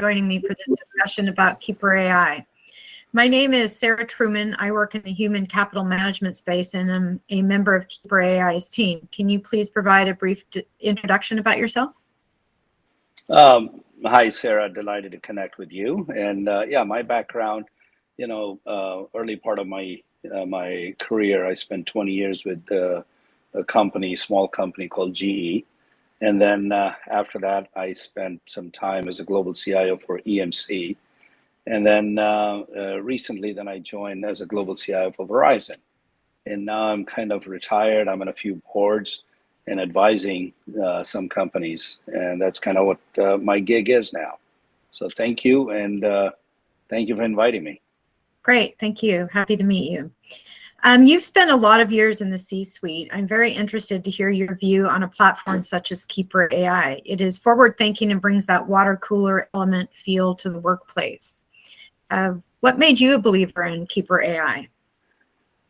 joining me for this discussion about KeeperAI. My name is Sarah Truman. I work in the human capital management space and I'm a member of KeeperAI's team. Can you please provide a brief introduction about yourself? Hi, Sarah. Delighted to connect with you. And my background, early part of my my career, I spent 20 years with a small company called GE. And then after that, I spent some time as a global CIO for EMC. And then recently, then I joined as a global CIO for Verizon. And now I'm kind of retired. I'm on a few boards and advising some companies. And that's kind of what my gig is now. So thank you. And thank you for inviting me. Great. Thank you. Happy to meet you. You've spent a lot of years in the C-suite. I'm very interested to hear your view on a platform such as KeeperAI. It is forward-thinking and brings that water cooler element feel to the workplace. What made you a believer in KeeperAI?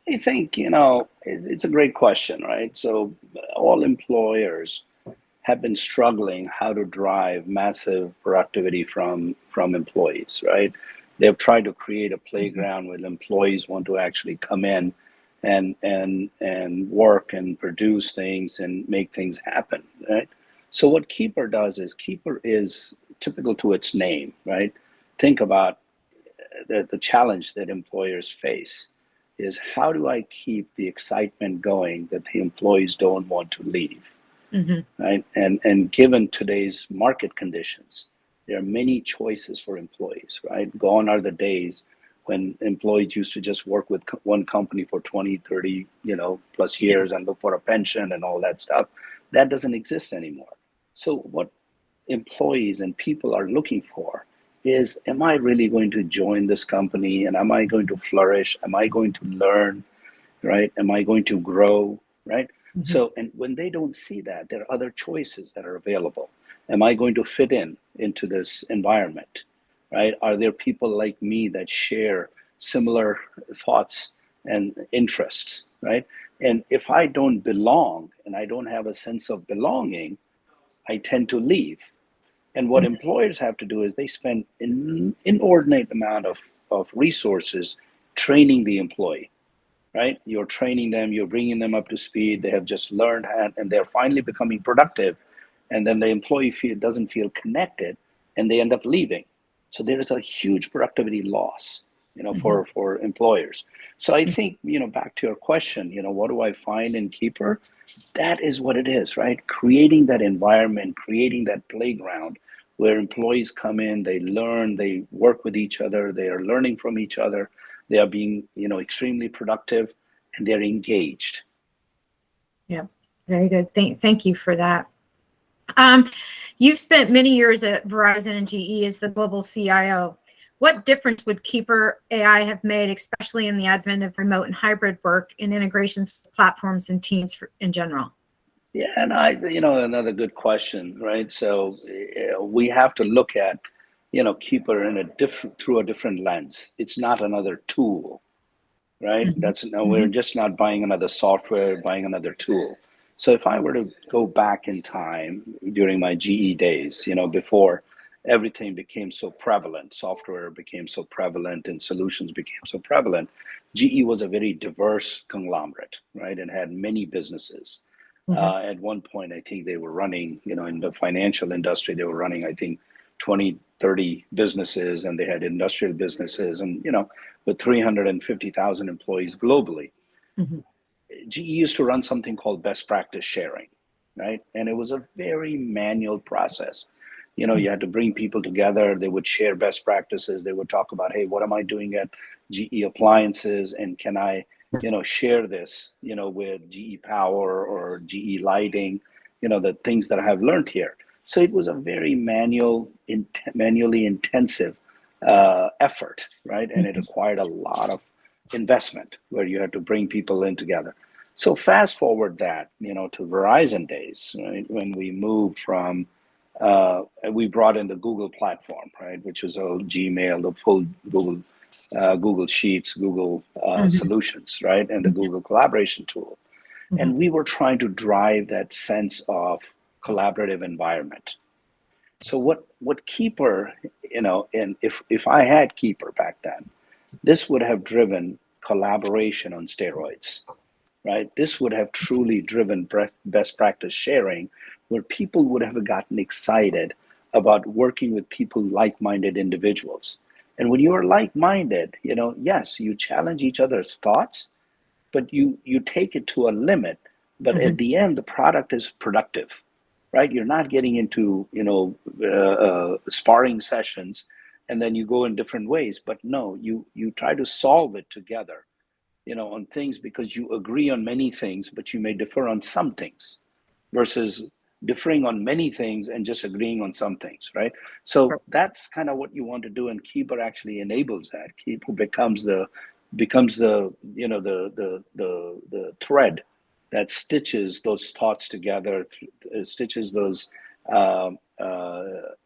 I think, it's a great question, right? So all employers have been struggling how to drive massive productivity from employees, right? They've tried to create a playground where employees want to actually come in and work and produce things and make things happen, right? So what Keeper does is Keeper is typical to its name, right? Think about the challenge that employers face is how do I keep the excitement going that the employees don't want to leave, right? And given today's market conditions, there are many choices for employees, right? Gone are the days when employees used to just work with one company for 20, 30, plus years and look for a pension and all that stuff. That doesn't exist anymore. So what employees and people are looking for is, am I really going to join this company and am I going to flourish? Am I going to learn, right? Am I going to grow, right? So, and when they don't see that, there are other choices that are available. Am I going to fit into this environment, right? Are there people like me that share similar thoughts and interests, right? And if I don't belong and I don't have a sense of belonging, I tend to leave. And what employers have to do is they spend an inordinate amount of resources training the employee, right? You're training them, you're bringing them up to speed. They have just learned and they're finally becoming productive. And then the employee doesn't feel connected and they end up leaving. So there is a huge productivity loss, for employers. So I think, back to your question, what do I find in Keeper? That is what it is, right? Creating that environment, creating that playground where employees come in, they learn, they work with each other, they are learning from each other, they are being, extremely productive, and they're engaged. Yeah, very good. Thank you for that. You've spent many years at Verizon and GE as the global CIO. What difference would KeeperAI have made, especially in the advent of remote and hybrid work and integrations with platforms and teams in general? Yeah, and another good question, right? So we have to look at, Keeper through a different lens. It's not another tool, right? We're just not buying another software, buying another tool. So if I were to go back in time during my GE days, before everything became so prevalent, software became so prevalent and solutions became so prevalent, GE was a very diverse conglomerate, right? And had many businesses. At one point, I think they were running, in the financial industry, they were running, I think, 20, 30 businesses, and they had industrial businesses and, with 350,000 employees globally. GE used to run something called best practice sharing, right? And it was a very manual process. You had to bring people together. They would share best practices. They would talk about, hey, what am I doing at GE Appliances? And can I, share this, with GE Power or GE Lighting, the things that I have learned here. So it was a very manually intensive effort, right? And it required a lot of investment where you had to bring people in together. So fast forward that, to Verizon days, right? When we moved from, we brought in the Google platform, right? Which was all Gmail, the full Google Sheets, Google solutions, right? And the Google collaboration tool. And we were trying to drive that sense of collaborative environment. So what Keeper and if I had Keeper back then, this would have driven collaboration on steroids, right? This would have truly driven best practice sharing, where people would have gotten excited about working with people, like-minded individuals. And when you are like-minded, yes, you challenge each other's thoughts, but you take it to a limit. But at the end, the product is productive, right? You're not getting into sparring sessions, and then you go in different ways. But no, you try to solve it together, on things, because you agree on many things, but you may differ on some things, versus differing on many things and just agreeing on some things, right? So that's kind of what you want to do, and Keeper actually enables that. Keeper becomes the the thread that stitches those thoughts together, stitches those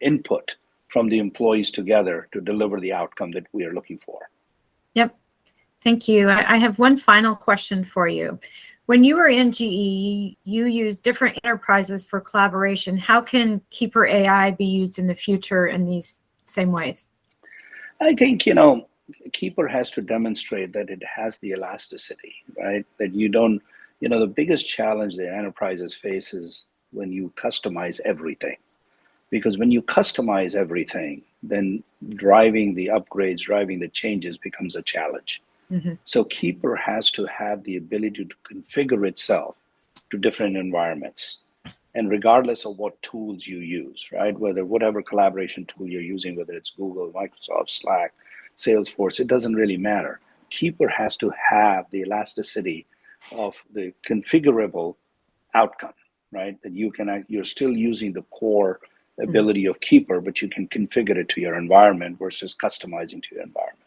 input from the employees together to deliver the outcome that we are looking for. Yep. Thank you. I have one final question for you. When you were in GE, you used different enterprises for collaboration. How can KeeperAI be used in the future in these same ways? I think, Keeper has to demonstrate that it has the elasticity, right? That you don't, the biggest challenge the enterprises face is when you customize everything. Because when you customize everything, then driving the upgrades, driving the changes becomes a challenge. So Keeper has to have the ability to configure itself to different environments. And regardless of what tools you use, right? Whatever collaboration tool you're using, whether it's Google, Microsoft, Slack, Salesforce, it doesn't really matter. Keeper has to have the elasticity of the configurable outcome, right? That you're still using the core ability of Keeper, but you can configure it to your environment versus customizing to your environment.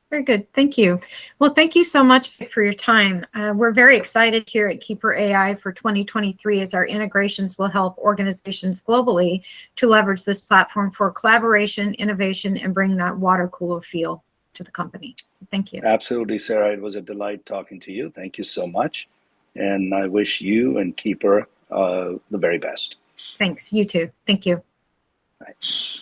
Very good. Thank you. Well, thank you so much for your time. We're very excited here at KeeperAI for 2023, as our integrations will help organizations globally to leverage this platform for collaboration, innovation, and bring that water cooler feel to the company. So thank you. Absolutely, Sarah. It was a delight talking to you. Thank you so much. And I wish you and Keeper the very best. Thanks. You too. Thank you. Thanks.